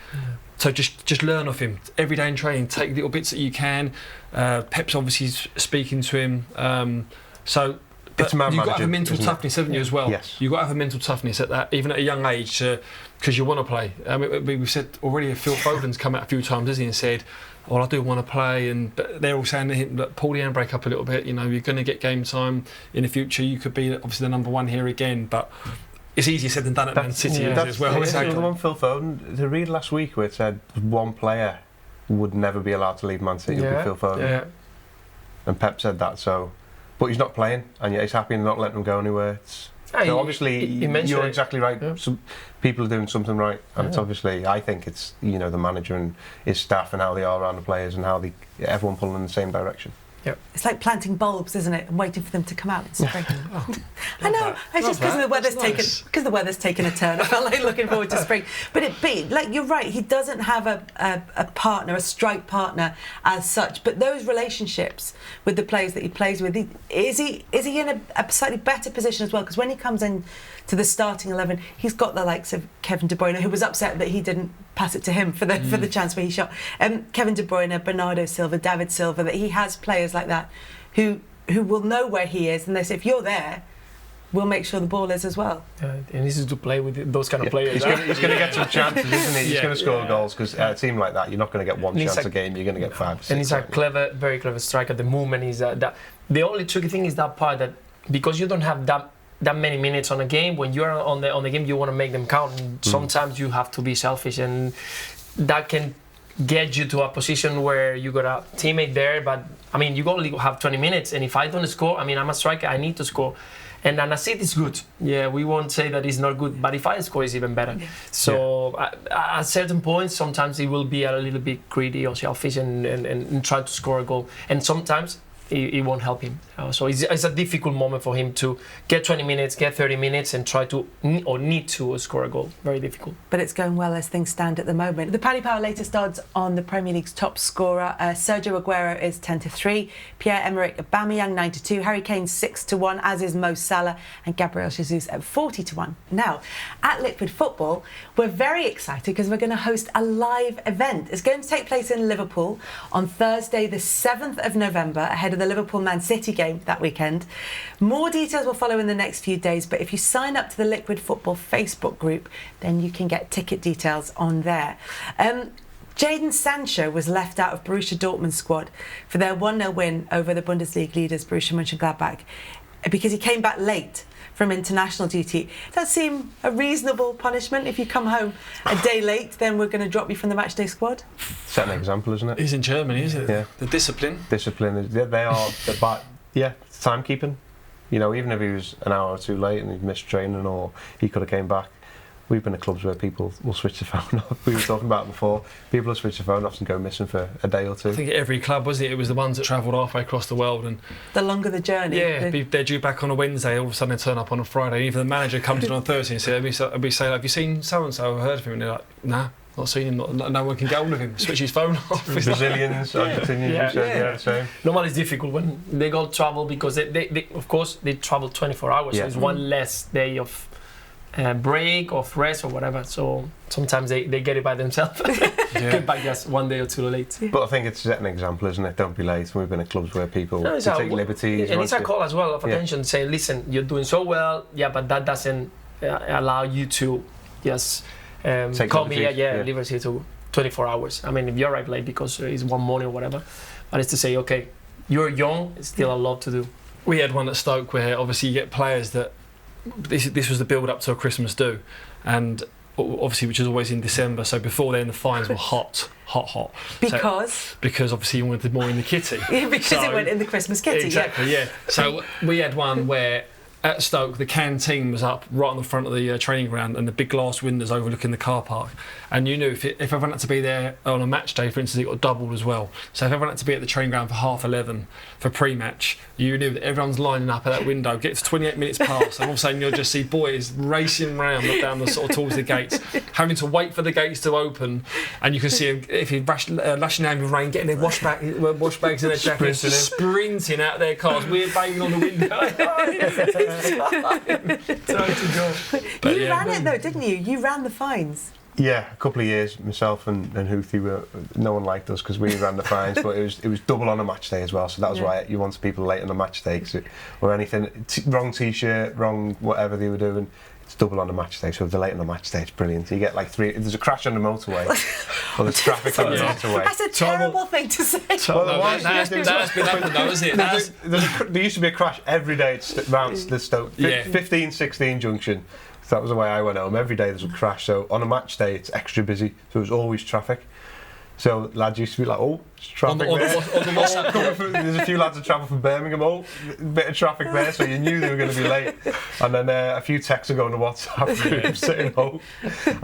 So just learn off him every day in training. Take little bits that you can. Pep's obviously speaking to him. So. But you've got to have a mental toughness, haven't you, as well? Yes. You've got to have a mental toughness at that, even at a young age, because you want to play. We've said already, Phil Foden's come out a few times, hasn't he, and said, "Well, I do want to play," but they're all saying to him, "Look, pull the handbrake up a little bit. You know, you're going to get game time in the future. You could be obviously the number one here again, but it's easier said than done at Man City as well." Exactly. The one Phil Foden, the read last week where it said one player would never be allowed to leave Man City, would be Phil Foden. Yeah. And Pep said that, so. But he's not playing, and yet he's happy and not letting him go anywhere. So obviously, you're exactly right. Yeah. Some people are doing something right, and it's obviously, I think it's the manager and his staff and how they are around the players and how everyone pulling in the same direction. It's like planting bulbs, isn't it, and waiting for them to come out in spring. I know. It's just because the weather's taken a turn. I felt like looking forward to spring. But like you're right. He doesn't have a partner, a strike partner as such. But those relationships with the players that he plays with, is he in a slightly better position as well? Because when he comes in to the starting 11, he's got the likes of Kevin De Bruyne, who was upset that he didn't pass it to him for the chance where he shot. Kevin De Bruyne, Bernardo Silva, David Silva, that he has players like that who will know where he is, and they say, if you're there, we'll make sure the ball is as well. And this is to play with those kind of players. He's going to get some chances, isn't he? He's going to score goals, because a team like that, you're not going to get one chance a game, you're going to get 5 or 6. And he's a clever, very clever striker. The movement is that. The only tricky thing is that part, that because you don't have that many minutes on a game, when you're on the game, you want to make them count. And sometimes you have to be selfish, and that can get you to a position where you got a teammate there, but I mean, you only have 20 minutes, and if I don't score, I mean, I'm a striker, I need to score. And an assist is good. Yeah, we won't say that it's not good, but if I score, it's even better. Yeah. So at certain points, sometimes he will be a little bit greedy or selfish and try to score a goal. And sometimes it won't help him. So it's a difficult moment for him to get 20 minutes, get 30 minutes, and try to or need to score a goal. Very difficult. But it's going well as things stand at the moment. The Paddy Power latest odds on the Premier League's top scorer. Sergio Aguero is 10-3, Pierre-Emerick Aubameyang 9-2, Harry Kane 6-1, as is Mo Salah, and Gabriel Jesus at 40-1. Now, at Liquid Football, we're very excited because we're going to host a live event. It's going to take place in Liverpool on Thursday, the 7th of November, ahead of the Liverpool-Man City game that weekend. More details will follow in the next few days, but if you sign up to the Liquid Football Facebook group, then you can get ticket details on there. Jayden Sancho was left out of Borussia Dortmund's squad for their 1-0 win over the Bundesliga leaders Borussia Mönchengladbach because he came back late from international duty. Does that seem a reasonable punishment? If you come home a day late, then we're going to drop you from the matchday squad? Set an example, isn't it? He's in Germany, isn't it? Yeah. The discipline. Discipline. They are. Timekeeping. You know, even if he was an hour or two late and he'd missed training or he could have came back. We've been at clubs where people will switch the phone off. We were talking about it before. People will switch the phone off and go missing for a day or two. I think every club, wasn't it? It was the ones that travelled halfway across the world. And the longer the journey. Yeah, they're due back on a Wednesday, all of a sudden they turn up on a Friday. Even the manager comes in on Thursday and says, we say, have you seen so-and-so? I've heard of him. And they're like, nah, not seen him. No one can get hold of him. Switch his phone off. Brazilians, Argentinians, the same. Normally it's difficult when they go travel because they of course, they travel 24 hours. So it's one less day of break or rest or whatever, so sometimes they get it by themselves. Get back just one day or two late. But I think it's an example, isn't it? Don't be late. We've been at clubs where people take liberties. And it's a call as well of attention, saying, listen, you're doing so well, but that doesn't allow you to just call me, liberties, liberty to 24 hours. I mean, if you arrive late because it's one morning or whatever, but it's to say, okay, you're young, it's still a lot to do. We had one at Stoke where obviously you get players that this was the build up to a Christmas do, and obviously which is always in December. So before then the fines were hot. Because obviously you wanted more in the kitty. Because it went in the Christmas kitty. Exactly. Yeah. So we had one where at Stoke the canteen was up right on the front of the training ground, and the big glass windows overlooking the car park. And you knew if everyone had to be there on a match day, for instance, it got doubled as well. So if everyone had to be at the training ground for 11:30 for pre-match, you knew that everyone's lining up at that window. Get to 28 minutes past, and all of a sudden you'll just see boys racing round down the sort of towards the gates, having to wait for the gates to open, and you can see them if you're lashing out with rain, getting their wash bags in their jackets, sprinting out their cars. We're banging on the window. Time to go. But you ran it though, didn't you? You ran the fines. Yeah, a couple of years, myself and Houthi no one liked us because we ran the fines, but it was double on a match day as well, so that was why you wanted people late on a match day, or anything, wrong t-shirt, wrong whatever they were doing, it's double on a match day, so if they're late on a match day, it's brilliant. You get like if there's a crash on the motorway, or there's traffic on the motorway. That's a terrible thing to say. That's been happening though, isn't it? There used to be a crash every day around the Stoke 15-16 junction. So that was the way I went home. Every day there's a crash. So on a match day, it's extra busy. So there's always traffic. So lads used to be like, oh, there's traffic there. There's a few lads that travel from Birmingham. Oh, bit of traffic there. So you knew they were going to be late. And then a few texts are going to WhatsApp groups sitting home.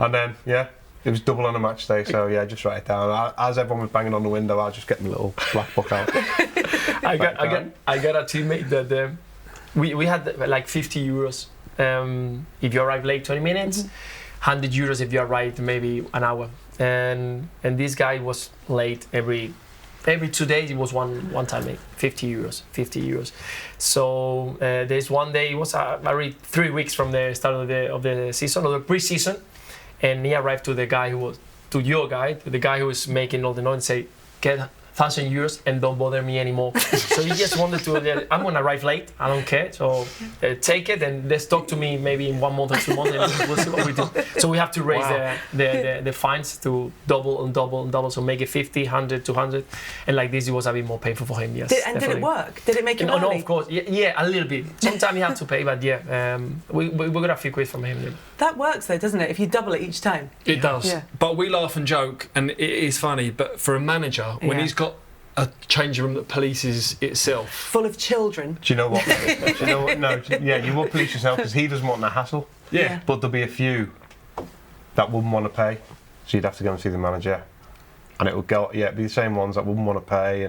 And then, it was double on a match day. So just write it down. As everyone was banging on the window, I was just getting a little black book out. I got a teammate that we had like 50 euros. If you arrive late 20 minutes, 100 euros if you arrived maybe an hour, and this guy was late every 2 days. It was one time late, 50 euros. So there's one day, it was already 3 weeks from the start of the season, or the pre-season, and he arrived to the guy who was making all the noise, and say, get 1,000 euros and don't bother me anymore. So he just wanted to, I'm going to arrive late, I don't care, so take it and let's talk to me maybe in 1 month or 2 months and we'll see what we do. So we have to raise the fines to double and double and double, so make it 50, 100, 200, and like this it was a bit more painful for him, yes. Did it work? Did it make you money? No, of course, yeah, a little bit. Sometimes you have to pay, but we got a few quid from him. That works though, doesn't it, if you double it each time? It does. Yeah. But we laugh and joke, and it is funny, but for a manager, when he's got a changing room that polices itself, full of children. Do you know what? No, you will police yourself because he doesn't want the hassle. Yeah. But there'll be a few that wouldn't want to pay, so you'd have to go and see the manager, and it would go. Yeah, it'd be the same ones that wouldn't want to pay,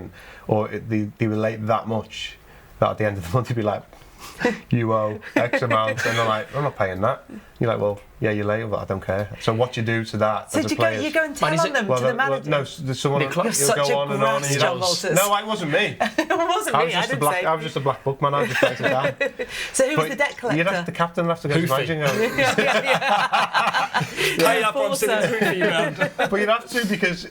they were late that much that at the end of the month you'd be like, you owe X amount, and they're like, I'm not paying that. You're like, well, yeah, you're late, but I don't care. So what you do to that as a player? So you go and tell on them to the manager? No, there's someone You're such go on a and on. grass, John Walters. No, it wasn't me. It wasn't me, I didn't say. I was just a black book man, I just wrote it down. So who was the debt collector? The captain would have to go to managing him. Pay up on sitting round. But you'd have to, because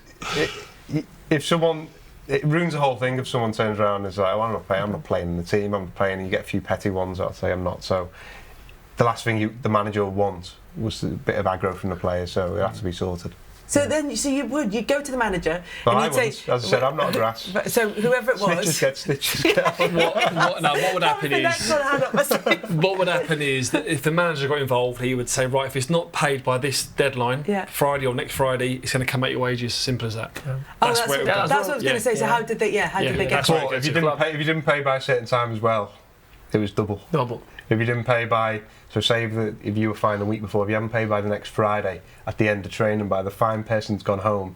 if someone... It ruins the whole thing if someone turns around and is like, oh, I'm not playing in the team, I'm playing, and you get a few petty ones that say I'm not. So the last thing the manager would want was a bit of aggro from the players, so it has to be sorted. So then, you'd go to the manager but and you'd say, as I said, I'm not a grass. So whoever it was, snitches get stitches. What would happen is that if the manager got involved, he would say, right, if it's not paid by this deadline, Friday or next Friday, it's going to come out your wages. Simple as that. Yeah. That's what I was going to say. So how did they get it? If you didn't pay by a certain time as well, it was double. If you didn't pay by, so say if you were fined a week before, if you haven't paid by the next Friday, at the end of training, by the fine person's gone home,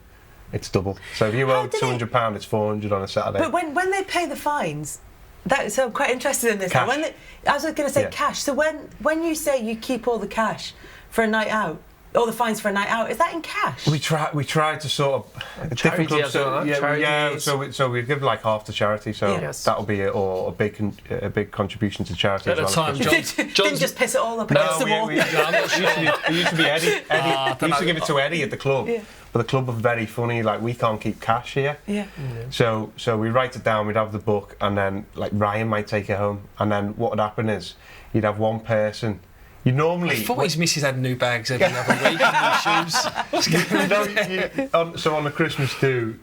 it's double. So if you owe £200, it's 400 on a Saturday. But when they pay the fines, so I'm quite interested in this. Cash. I was going to say cash. So when you say you keep all the cash for a night out, all the fines for a night out, is that in cash? We tried to sort of different clubs. So we'd give like half to charity. So that'll be a big contribution to charity. At the time, didn't just piss it all up against the wall. It used to be Eddie. We used to give it to Eddie at the club. Yeah. But the club were very funny. Like, we can't keep cash here. Yeah. So we write it down. We'd have the book, and then like Ryan might take it home. And then what would happen is you'd have one person. You normally. I thought his missus had new bags every other week and new shoes. What's going on? So on the Christmas do,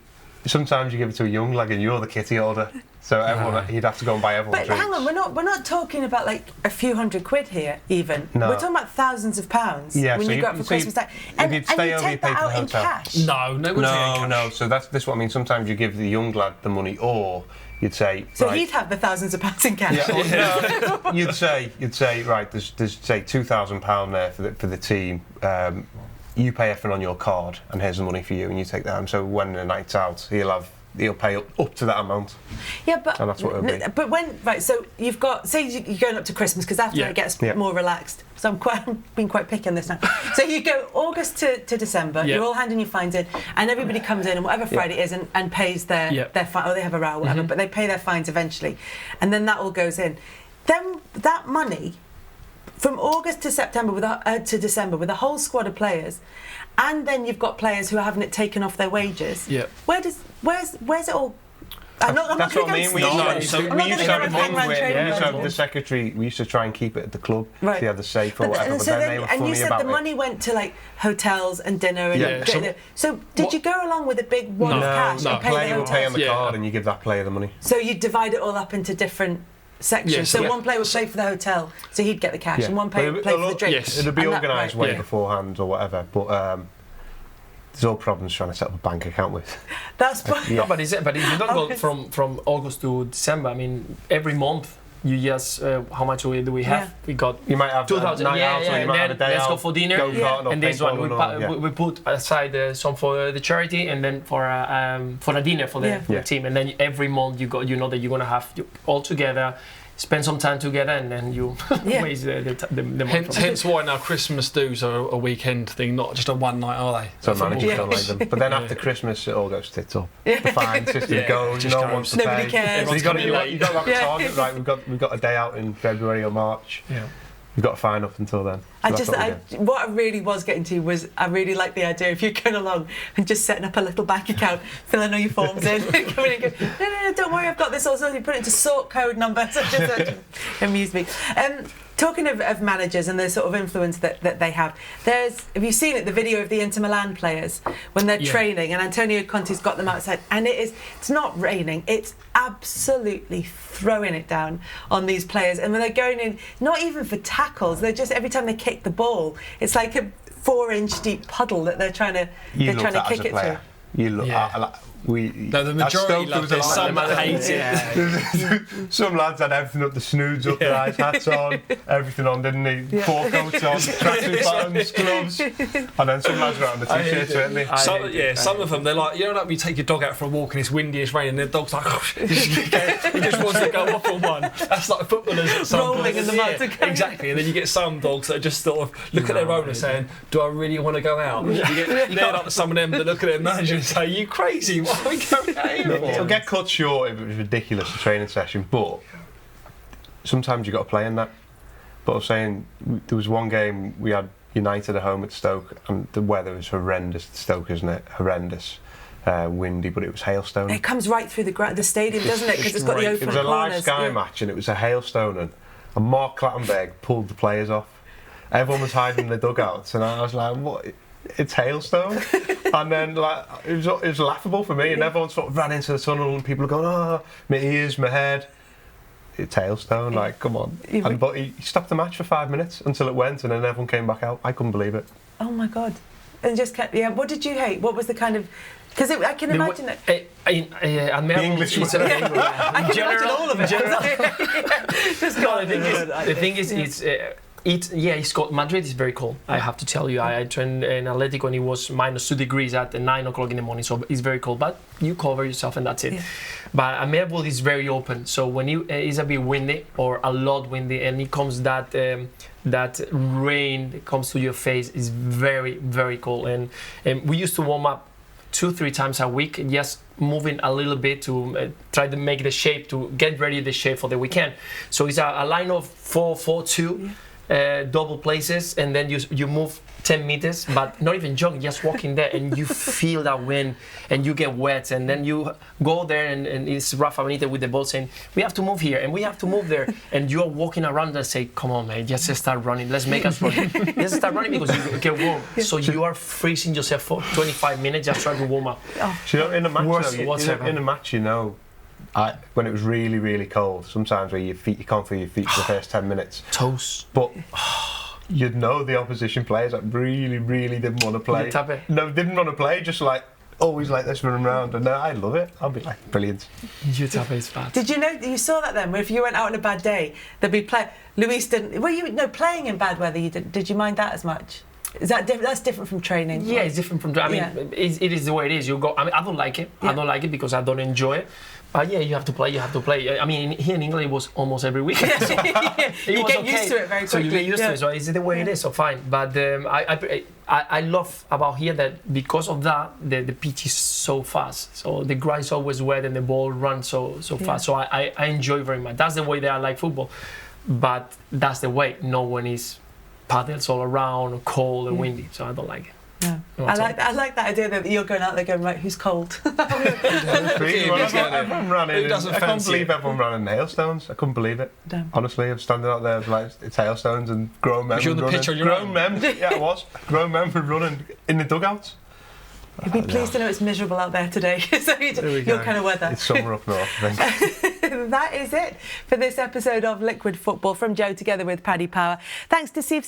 sometimes you give it to a young lad and you're the kitty order. So everyone, he'd have to go and buy everyone But drinks. hang on, we're not talking about like a few £100 here, even. No. We're talking about thousands of pounds Yeah, when so you go out for Christmas time. if you'd stay over, you take pay that for the out in hotel. cash. No. So this is what I mean. Sometimes you give the young lad the money, or you'd say. So right, he'd have the thousands of pounds in cash. Yeah, no, you'd say right. There's say £2,000 there for the team. You pay everything on your card, and here's the money for you, and you take that home. So when the night's out, he'll pay up to that amount. Yeah, but And that's what it'll be. But when so you've got say you're going up to Christmas because after it gets more relaxed. So I'm being quite picky on this now. So you go August to December. You're all handing your fines in, and everybody comes in, and whatever Friday it is, and pays their fine. Or they have a row, or whatever. But they pay their fines eventually, and then that all goes in. Then that money, from August to September to December, with a whole squad of players, and then you've got players who are having it taken off their wages. Yeah. Where's it all? I'm not That's going what I to mean. go We used to have the the secretary. We used to try and keep it at the club. Right. They had the safe or whatever. But then they were and funny you said about the money went to like hotels and dinner. And Yeah. so did you go along with a big wad of cash No, and pay player the will pay on hotels? the card, and you give that player the money. So you divide it all up into different sections. Yeah, so one player would pay for the hotel, so he'd get the cash, and one player would pay for the drinks. It'll be And that- organised right. way beforehand or whatever. But there's all problems trying to set up a bank account with. That's fine. No, but if you don't go from August to December, I mean, every month you just how much do we have? Yeah. We got You might have 2,000. night out, or you might have a and day then let's out, go for dinner. go-kart or And this one paintballing we put aside some for the charity, and then for a dinner for the team. And then every month you know that you're gonna have all together. Spend some time together, and then you waste the money. Hence why now Christmas dues are a weekend thing, not just a one night, are they? So managers don't like them. But then after Christmas, it all goes tits up. The fine system goes, just no goes. one wants to Nobody pay. cares. So you've got to Everyone's have a target, right? We've got a day out in February or March. Yeah. We've got a fine up until then. So What I really was getting to was I really like the idea if you're going along and just setting up a little bank account, filling all your forms in, coming in and going, no, don't worry, I've got this also. You put it into sort code number. So just amused me. Talking of managers and the sort of influence that they have, have you seen it, the video of the Inter Milan players when they're training and Antonio Conte's got them outside, and it's not raining, it's absolutely throwing it down on these players, and when they're going in, not even for tackles, they're just every time they kick the ball, it's like a 4-inch deep puddle that they're trying to kick it through. You look the majority love this. Some hate it. Some lads had everything up, the snoods up, their eyes hats on, everything on, didn't they? 4 coats on, tracksuit buttons, gloves, and then some lads got on the t-shirts, weren't they? Some of them, they're like, you know, like you take your dog out for a walk and it's windy, it's raining, and the dog's like, he just wants to go off on one. That's like footballers at some rolling point. in the mud. Exactly, and then you get some dogs that just sort of look at their owner saying, do I really want to go out? You get like some of them that look at their manager and say, are you crazy? What are we going out here for? It'll get cut short if it was ridiculous, the training session, but sometimes you've got to play in that. But I was saying, there was one game we had United at home at Stoke, and the weather was horrendous at Stoke, isn't it? Horrendous. Windy, but it was hailstone. It comes right through the stadium, doesn't it? Because it's got the open corners. It was a live Sky match, and it was a hailstone, and Mark Clattenburg pulled the players off. Everyone was hiding in the dugouts, and I was like, what? It's hailstone. And then like it was laughable for me, and everyone sort of ran into the tunnel, and people were going, oh, my ears, my head. It's hailstone, like, come on. But he stopped the match for 5 minutes until it went, and then everyone came back out. I couldn't believe it. Oh my God. And just kept, what did you hate? What was the kind of, because I can imagine that. The English I can imagine all of it. Just the thing is, it's cold. Madrid is very cold. I have to tell you. I trained in Atletico and it was -2 degrees at 9 o'clock in the morning, so it's very cold. But you cover yourself and that's it. Yeah. But Amerbol is very open, so when it's a bit windy or a lot windy, and it comes that rain that comes to your face, is very, very cold. And we used to warm up 2-3 times a week, just moving a little bit to try to make the shape, to get ready the shape for the weekend. So it's a line of 4-4-2. double places, and then you move 10 meters, but not even jogging, just walking there, and you feel that wind, and you get wet, and then you go there, and it's Rafa Benitez with the ball saying, we have to move here, and we have to move there, and you're walking around and say, come on, man, just start running, let's make us run. Just start running because you get warm. So you are freezing yourself for 25 minutes just trying to warm up. So, you know, in a match, in a match, when it was really, really cold, sometimes where you can't feel your feet for the first 10 minutes. Toes. But you'd know the opposition players that really, really didn't want to play. No, didn't want to play, just like always like this running around. And I love it. I'll be like, brilliant. Utape is bad. Did you know, you saw that then, where if you went out on a bad day, there'd be Luis didn't, playing in bad weather, did you mind that as much? Is that that's different from training? Yeah, it's different from training. I mean, it is the way it is. You go. I mean, I don't like it. Yeah. I don't like it because I don't enjoy it. But yeah, you have to play. You have to play. I mean, here in England, it was almost every week. So you get used to it very quickly. So you get used to it. So it's the way it is. So fine. But I love about here that because of that, the pitch is so fast. So the grass is always wet and the ball runs so fast. So I enjoy very much. That's the way that I like football. But that's the way. No one is paddles all around, or cold or windy, so I don't like it. Yeah. I like that idea that you're going out there going, right, who's cold? Everyone ran in. I can't believe everyone ran in hailstones. I couldn't believe it. Damn. Honestly, I'm standing out there like it's hailstones and grown men. Was you on the pitch on your own? Yeah, I was. Grown men were running in the dugouts. You'd be pleased to know it's miserable out there today. So your kind of weather. It's summer up north, I think. That is it for this episode of Liquid Football from Joe together with Paddy Power. Thanks to Steve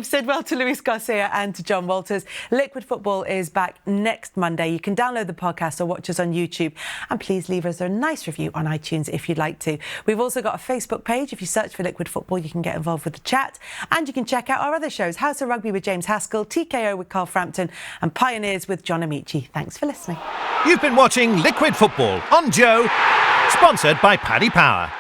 Sidwell, to Luis Garcia and to John Walters. Liquid Football is back next Monday. You can download the podcast or watch us on YouTube. And please leave us a nice review on iTunes if you'd like to. We've also got a Facebook page. If you search for Liquid Football, you can get involved with the chat. And you can check out our other shows, House of Rugby with James Haskell, TKO with Carl Frampton and Pioneers with John Amici. Thanks for listening. You've been watching Liquid Football on Joe, sponsored by Paddy Power.